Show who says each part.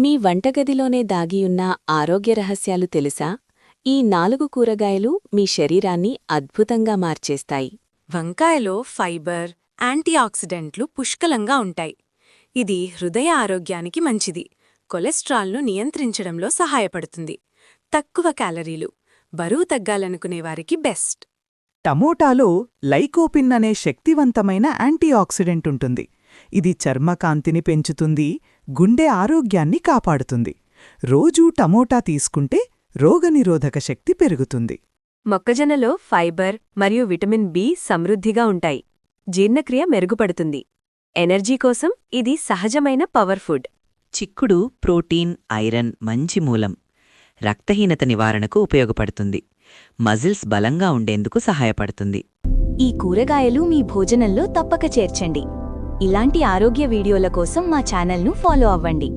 Speaker 1: మీ వంటగదిలోనే దాగియున్న ఆరోగ్య రహస్యాలు తెలుసా? ఈ 4 కూరగాయలు మీ శరీరాన్ని అద్భుతంగా మార్చేస్తాయి.
Speaker 2: వంకాయలో ఫైబర్, యాంటీఆక్సిడెంట్లు పుష్కలంగా ఉంటాయి. ఇది హృదయ ఆరోగ్యానికి మంచిది. కొలెస్ట్రాల్ను నియంత్రించడంలో సహాయపడుతుంది. తక్కువ క్యాలరీలు, బరువు తగ్గాలనుకునేవారికి బెస్ట్.
Speaker 3: టమోటాలో లైకోపిన్ అనే శక్తివంతమైన యాంటీఆక్సిడెంట్ ఉంటుంది. ఇది చర్మకాంతిని పెంచుతుంది, గుండె ఆరోగ్యాన్ని కాపాడుతుంది. రోజూ టమోటా తీసుకుంటే రోగనిరోధక శక్తి పెరుగుతుంది.
Speaker 4: మొక్కజొన్నలో ఫైబర్ మరియు విటమిన్ బి సమృద్ధిగా ఉంటాయి. జీర్ణక్రియ మెరుగుపడుతుంది. ఎనర్జీ కోసం ఇది సహజమైన పవర్ ఫుడ్.
Speaker 5: చిక్కుడు ప్రోటీన్, ఐరన్ మంచి మూలం. రక్తహీనత నివారణకు ఉపయోగపడుతుంది. మజిల్స్ బలంగా ఉండేందుకు సహాయపడుతుంది.
Speaker 6: ఈ కూరగాయలు మీ భోజనంలో తప్పక చేర్చండి. ఇలాంటి ఆరోగ్య వీడియోల కోసం మా ఛానల్ను ఫాలో అవ్వండి.